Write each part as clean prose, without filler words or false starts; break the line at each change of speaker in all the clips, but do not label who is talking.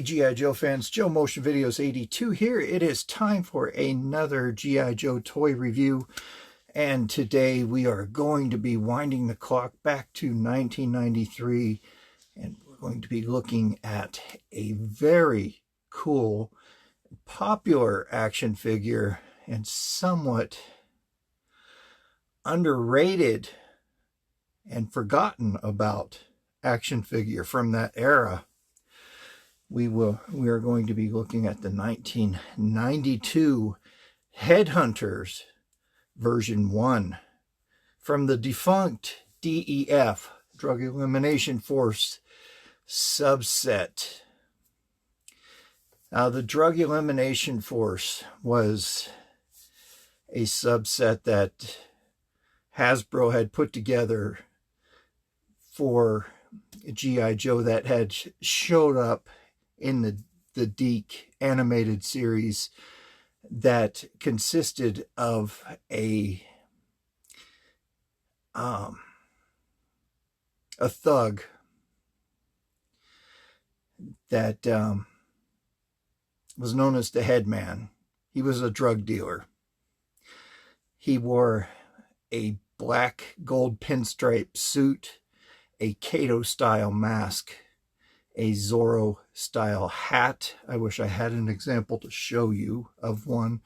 G.I. Joe fans, Joe Motion Videos 82 here. It is time for another G.I. Joe toy review, and today we are going to be winding the clock back to 1993, and we're going to be looking at a very cool, popular action figure and somewhat underrated and forgotten about action figure from that era. We are going to be looking at the 1992 Headhunters version 1 from the defunct D.E.F, Drug Elimination Force subset. Now, the Drug Elimination Force was a subset that Hasbro had put together for G.I. Joe that had showed up in the D.E.F animated series that consisted of a thug that was known as the Headman. He was a drug dealer. He wore a black gold pinstripe suit, a Kato-style mask, a Zorro-style hat. I wish I had an example to show you of one.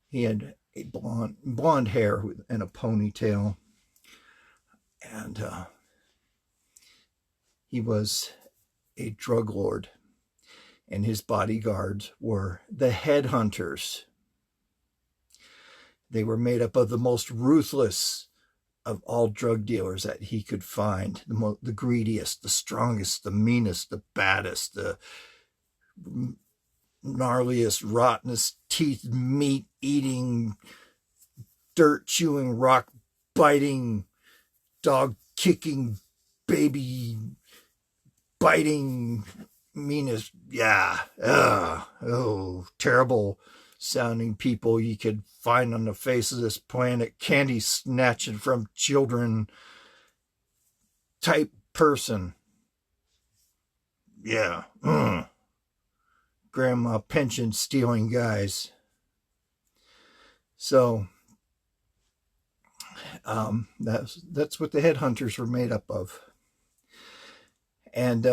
He had a blonde hair and a ponytail, and he was a drug lord, and his bodyguards were the Headhunters. They were made up of the most ruthless of all drug dealers that he could find, the greediest, the strongest, the meanest, the baddest, the gnarliest, rottenest, teeth, meat-eating, dirt-chewing, rock-biting, dog-kicking, baby-biting, meanest, terrible sounding people you could find on the face of this planet, candy snatching from children type person. Grandma pension stealing guys. So that's what the Headhunters were made up of. And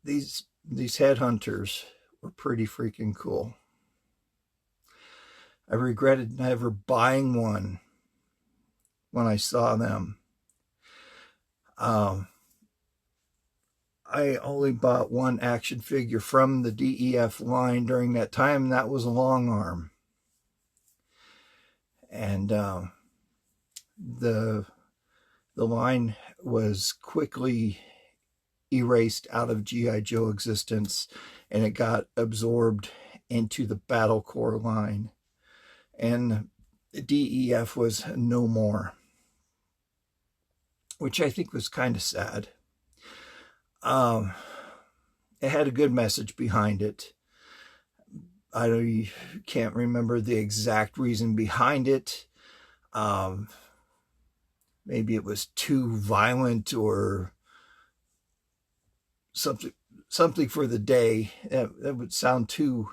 these Headhunters were pretty freaking cool. I regretted never buying one when I saw them. I only bought one action figure from the D.E.F line during that time, and that was a Long Arm. And the line was quickly erased out of G.I. Joe existence, and it got absorbed into the Battle Corps line, and the D.E.F was no more, which I think was kind of sad. It had a good message behind it. I can't remember the exact reason behind it. Maybe it was too violent or something for the day. That would sound too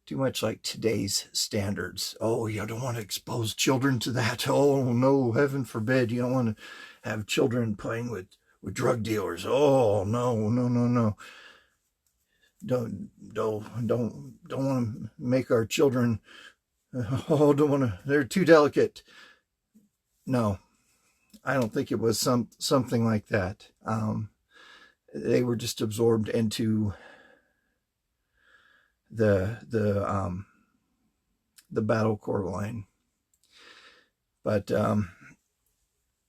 much like today's standards. Oh, you don't want to expose children to that. Oh no, heaven forbid. You don't want to have children playing with drug dealers. Oh no. Don't want to make our children, they're too delicate. No, I don't think it was something like that. They were just absorbed into the Battle Corps line. But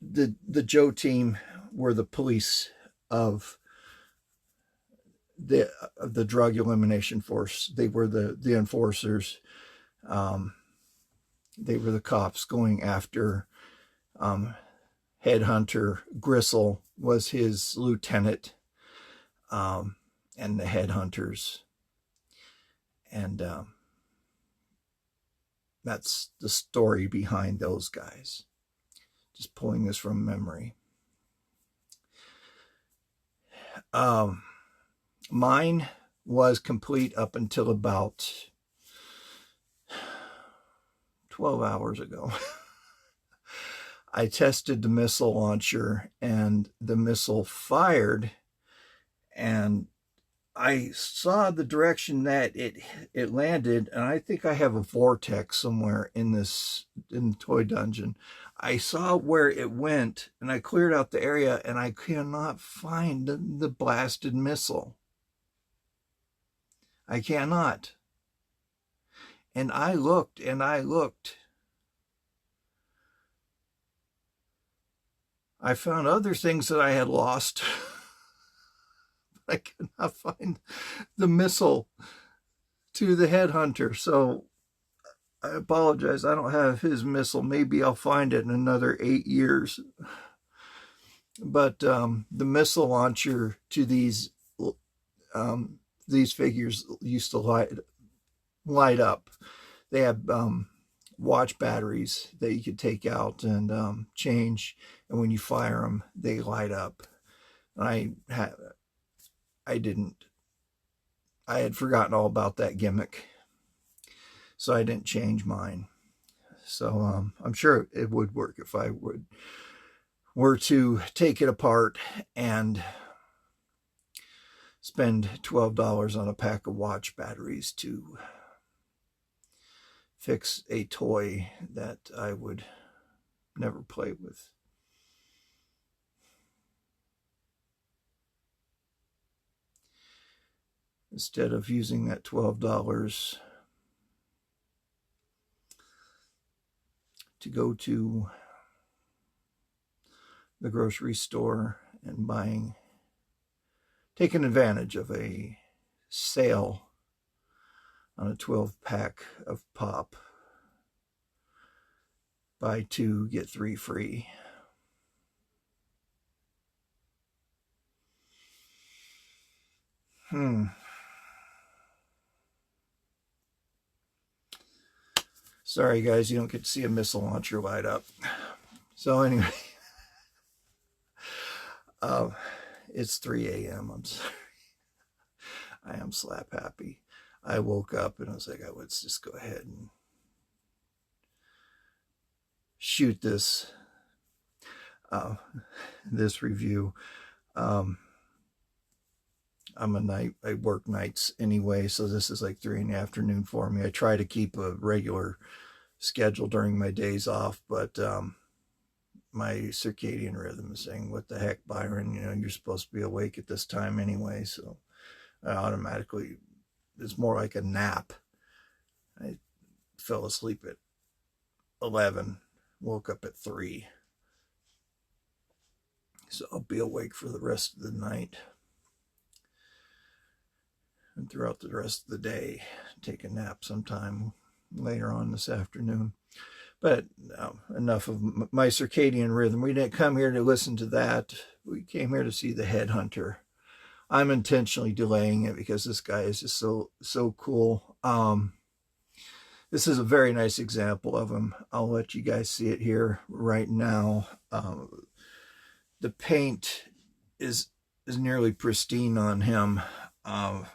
the Joe team were the police of the Drug Elimination Force. They were the enforcers. They were the cops going after Headhunter. Gristle was his lieutenant, and the Headhunters. And that's the story behind those guys. Just pulling this from memory. Mine was complete up until about 12 hours ago. I tested the missile launcher and the missile fired, and I saw the direction that it landed, and I think I have a vortex somewhere in the toy dungeon. I saw where it went, and I cleared out the area, and I cannot find the blasted missile. I cannot. And I looked and I looked. I found other things that I had lost. I could not find the missile to the headhunter. So I apologize. I don't have his missile. Maybe I'll find it in another 8 years. But the missile launcher to these figures used to light up. They have watch batteries that you could take out and change, and when you fire them, they light up. I had forgotten all about that gimmick, so I didn't change mine. So I'm sure it would work if I were to take it apart and spend $12 on a pack of watch batteries to fix a toy that I would never play with. Instead of using that $12 to go to the grocery store and taking advantage of a sale on a 12-pack of pop. Buy 2, get 3 free. Sorry guys, you don't get to see a missile launcher light up. So anyway, it's 3 a.m. I'm sorry. I am slap happy. I woke up and I was like, let's just go ahead and shoot this review. I work nights anyway, so this is like 3 in the afternoon for me. I try to keep a regular schedule during my days off, but my circadian rhythm is saying, what the heck, Byron, you're supposed to be awake at this time anyway. So I automatically, it's more like a nap. I fell asleep at 11, woke up at 3. So I'll be awake for the rest of the night and throughout the rest of the day. Take a nap sometime later on this afternoon. But enough of my circadian rhythm. We didn't come here to listen to that. We came here to see the headhunter. I'm intentionally delaying it because this guy is just so cool. This is a very nice example of him. I'll let you guys see it here right now. The paint is nearly pristine on him. I'm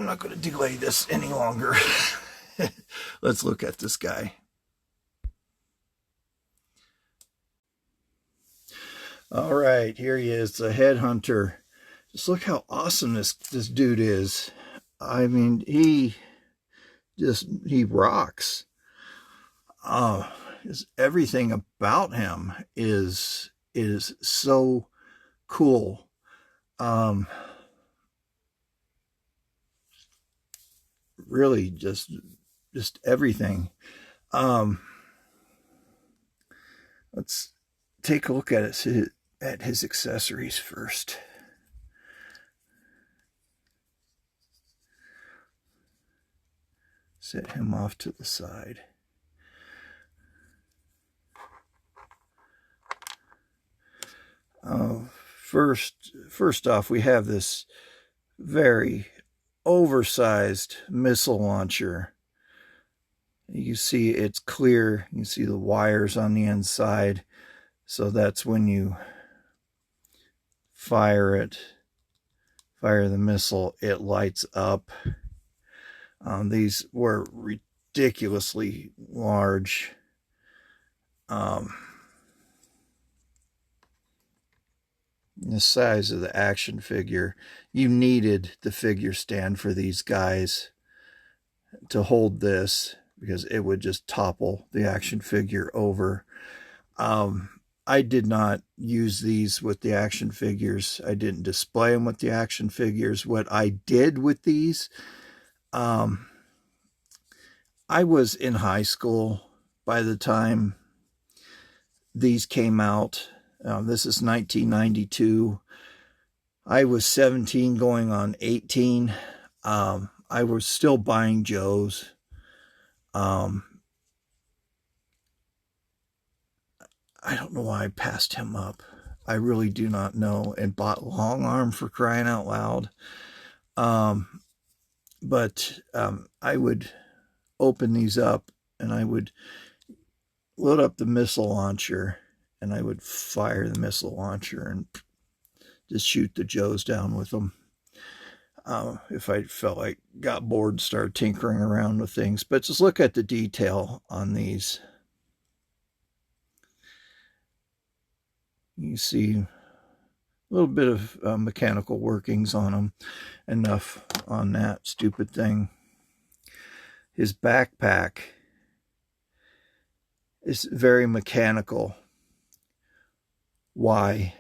not going to delay this any longer. Let's look at this guy. All right, here he is, the headhunter. Just look how awesome this dude is. I mean, he rocks. Everything about him is so cool. Really just everything. Let's take a look at his accessories first. Set him off to the side. First off, we have this very oversized missile launcher. You see it's clear. You see the wires on the inside. So that's when you fire it, fire the missile, it lights up. These were ridiculously large. The size of the action figure. You needed the figure stand for these guys to hold this, because it would just topple the action figure over. I did not use these with the action figures. I didn't display them with the action figures. What I did with these, I was in high school by the time these came out. This is 1992. I was 17 going on 18. I was still buying Joes. I don't know why I passed him up. I really do not know. And bought Long Arm, for crying out loud. But I would open these up and I would load up the missile launcher and I would fire the missile launcher and just shoot the Joes down with them. If I felt like got bored, started tinkering around with things. But just look at the detail on these. You see a little bit of mechanical workings on them. Enough on that stupid thing. His backpack is very mechanical. Why?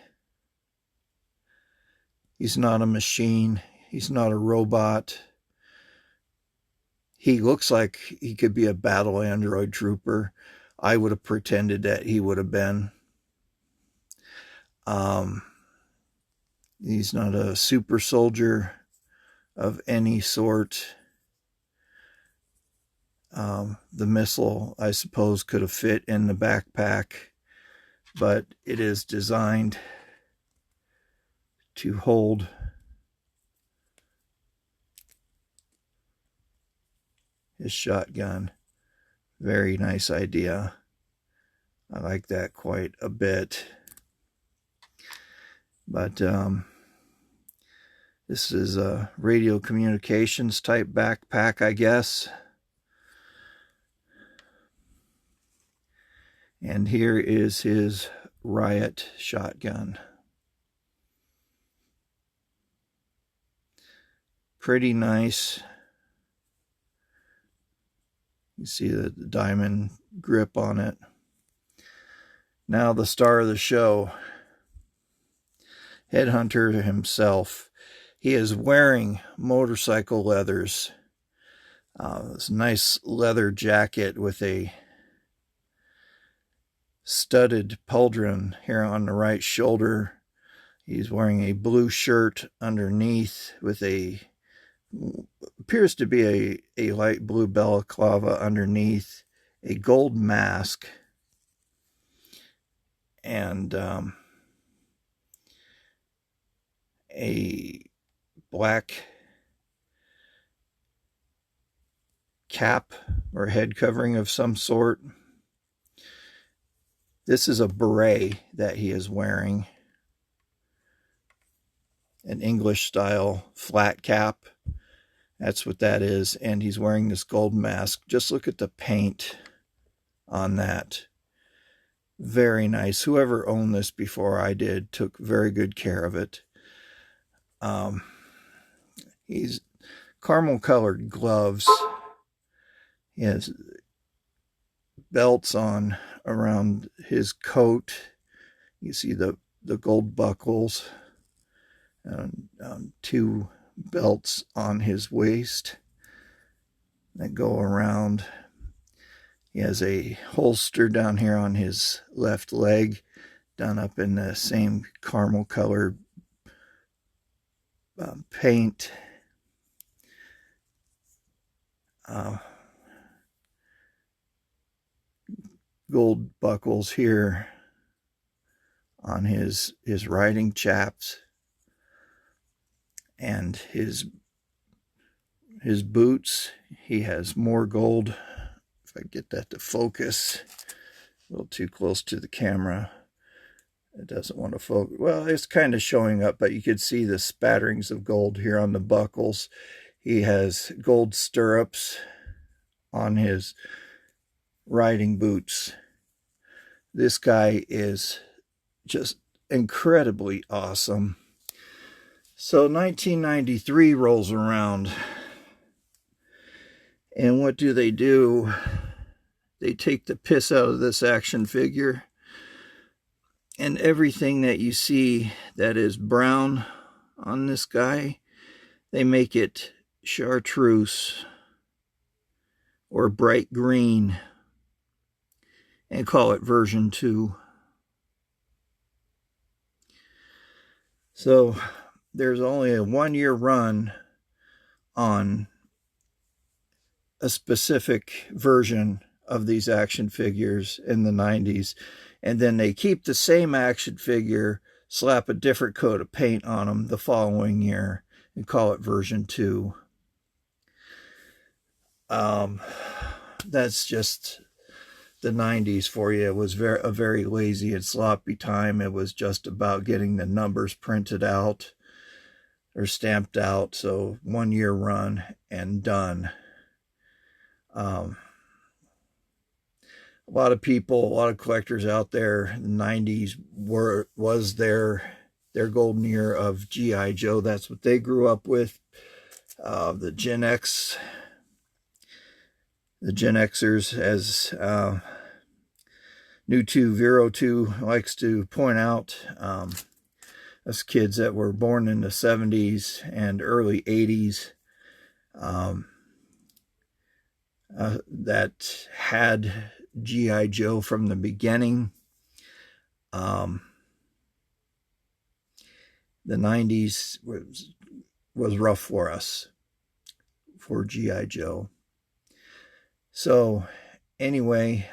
He's not a machine. He's not a robot. He looks like he could be a battle android trooper. I would have pretended that he would have been. He's not a super soldier of any sort. The missile, I suppose, could have fit in the backpack, but it is designed to hold his shotgun. Very nice idea. I like that quite a bit. But this is a radio communications type backpack, I guess. And here is his riot shotgun. Pretty nice. You see the diamond grip on it. Now the star of the show, Headhunter himself. He is wearing motorcycle leathers. This nice leather jacket with a studded pauldron here on the right shoulder. He's wearing a blue shirt underneath with a, appears to be a light blue balaclava underneath, a gold mask, and a black cap or head covering of some sort. This is a beret that he is wearing, an English style flat cap. That's what that is. And he's wearing this gold mask. Just look at the paint on that. Very nice. Whoever owned this before I did took very good care of it. He's caramel colored gloves. He has belts on around his coat. You see the gold buckles and two belts on his waist that go around. He has a holster down here on his left leg, done up in the same caramel colored paint. Gold buckles here on his riding chaps, and his boots. He has more gold. If I get that to focus, a little too close to the camera. It doesn't want to focus. Well, it's kind of showing up, but you could see the spatterings of gold here on the buckles. He has gold stirrups on his riding boots. This guy is just incredibly awesome. So 1993 rolls around, and what do? They take the piss out of this action figure, and everything that you see that is brown on this guy, they make it chartreuse or bright green and call it version 2. So there's only a 1-year run on a specific version of these action figures in the 90s, and then they keep the same action figure, slap a different coat of paint on them the following year and call it version 2. That's just the 90s for you. It was a very lazy and sloppy time. It was just about getting the numbers printed out or stamped out. So 1-year run and done. A lot of people, a lot of collectors out there, the 90s was their golden year of G.I. Joe. That's what they grew up with. The Gen Xers, as New 2 Vero 2 likes to point out, us kids that were born in the 70s and early 80s, that had G.I. Joe from the beginning. The 90s was rough for us, for G.I. Joe. So anyway,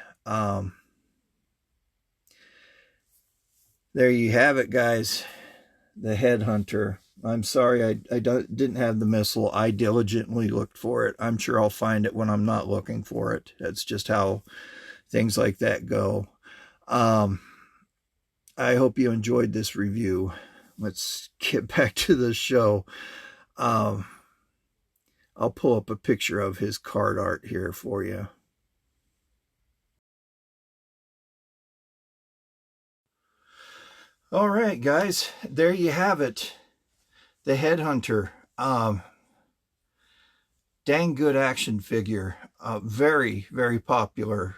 there you have it, guys. The Headhunter. I'm sorry I didn't have the missile. I diligently looked for it. I'm sure I'll find it when I'm not looking for it. That's just how things like that go. I hope you enjoyed this review. Let's get back to the show. I'll pull up a picture of his card art here for you. All right, guys, there you have it. The Headhunter. Dang good action figure. Very, very popular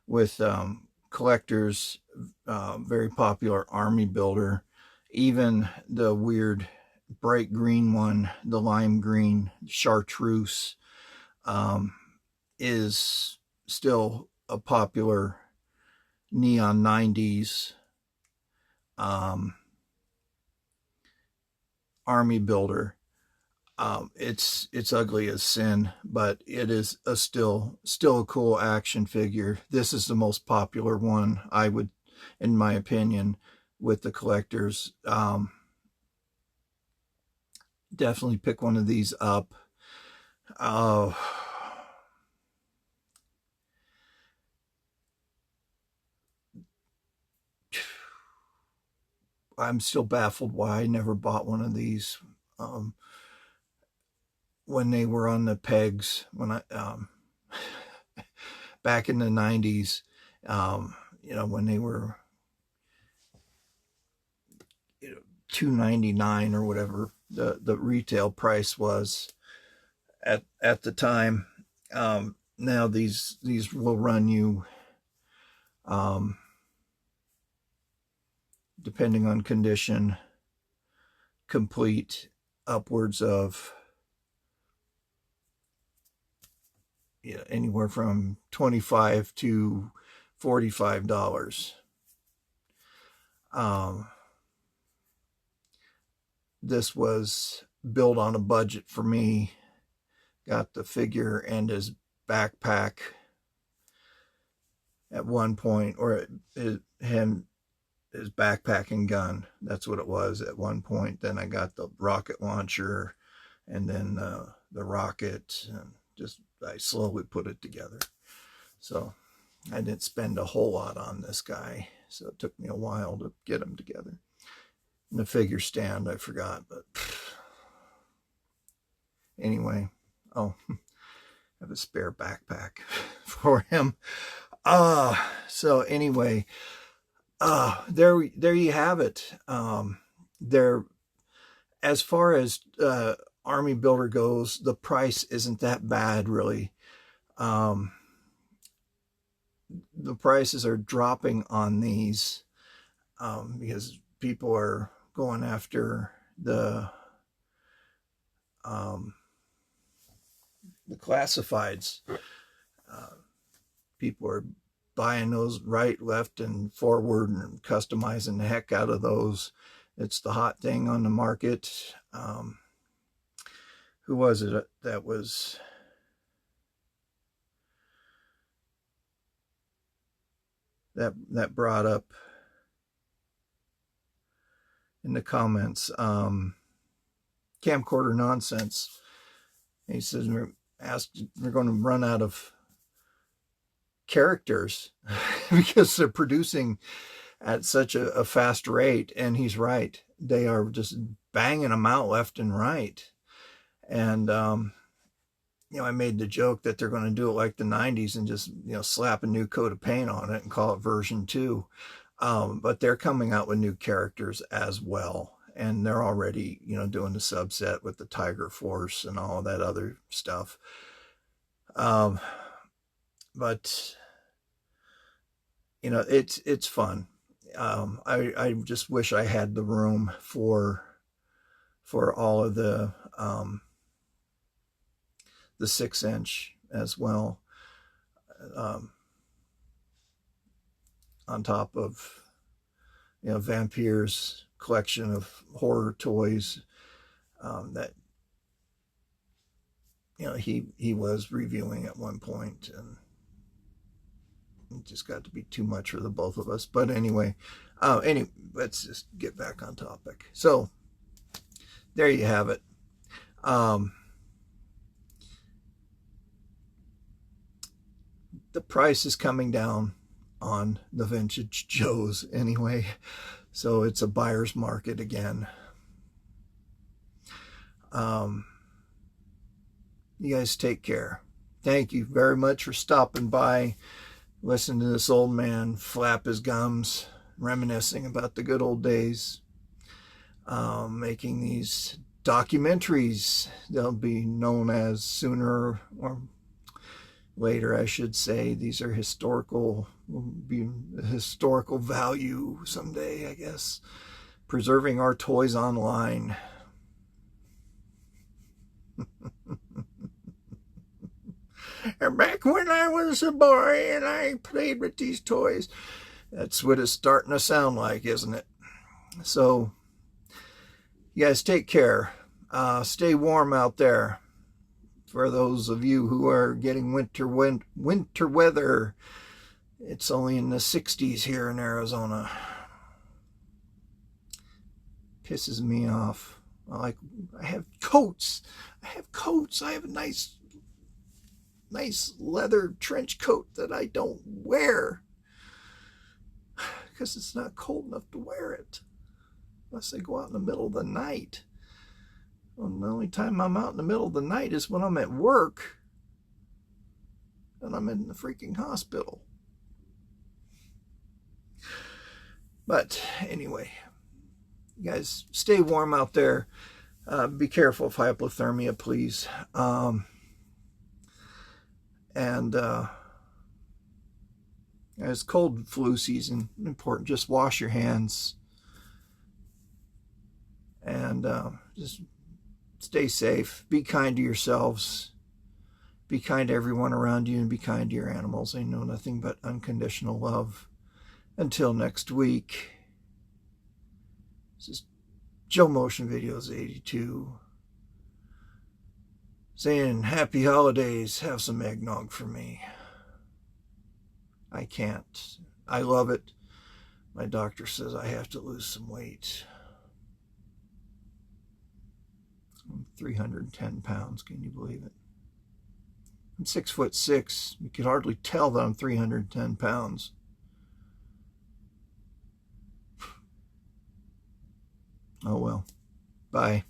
with collectors. Very popular army builder. Even the weird bright green one, the lime green chartreuse, is still a popular neon 90s army builder. It's ugly as sin, but it is still a cool action figure. This is the most popular one, I would, in my opinion, with the collectors. Definitely pick one of these up. I'm still baffled why I never bought one of these when they were on the pegs, when I back in the 90s, when they were $2.99 or whatever the retail price was at the time. Now these will run you, depending on condition, complete, upwards of anywhere from $25 to $45. This was built on a budget for me. Got the figure and his backpack at one point, or his backpack and gun. That's what it was at one point. Then I got the rocket launcher, and then the rocket, and I slowly put it together. So I didn't spend a whole lot on this guy. so it took me a while to get them together. And the figure stand, I forgot, but anyway, oh, I have a spare backpack for him. So anyway, there you have it. There, as far as Army Builder goes, the price isn't that bad, really. The prices are dropping on these because people are going after the classifieds. People are buying those right, left, and forward and customizing the heck out of those. It's the hot thing on the market. Who was it that was... that brought up in the comments, camcorder nonsense. He says we're going to run out of characters because they're producing at such a fast rate, and he's right. They are just banging them out left and right. And you know, I made the joke that they're going to do it like the 90s and just, you know, slap a new coat of paint on it and call it version 2. But they're coming out with new characters as well. And they're already, you know, doing the subset with the Tiger Force and all that other stuff. But, you know, it's fun. I just wish I had the room for all of the 6-inch as well, on top of, you know, Vampire's collection of horror toys that, you know, he was reviewing at one point, and it just got to be too much for the both of us. But anyway, let's just get back on topic. So there you have it. The price is coming down on the vintage Joes anyway, so it's a buyer's market again. You guys take care. Thank you very much for stopping by, listening to this old man flap his gums, reminiscing about the good old days, making these documentaries. They'll be known as sooner or later, I should say. These are historical, will be historical value someday, I guess. Preserving our toys online. And back when I was a boy and I played with these toys. That's what it's starting to sound like, isn't it? So, you guys take care. Stay warm out there. For those of you who are getting winter weather, it's only in the 60s here in Arizona. Pisses me off. I have coats. I have a nice leather trench coat that I don't wear because it's not cold enough to wear it unless I go out in the middle of the night. Well, the only time I'm out in the middle of the night is when I'm at work and I'm in the freaking hospital. But anyway, you guys stay warm out there. Be careful of hypothermia, please. It's cold flu season. Important. Just wash your hands and just stay safe. Be kind to yourselves. Be kind to everyone around you, and be kind to your animals. They know nothing but unconditional love. Until next week, this is Joe Motion Videos 82 saying happy holidays. Have some eggnog for me. I can't. I love it. My doctor says I have to lose some weight. I'm 310 pounds. Can you believe it? I'm 6'6". You could hardly tell that I'm 310 pounds. Oh well. Bye.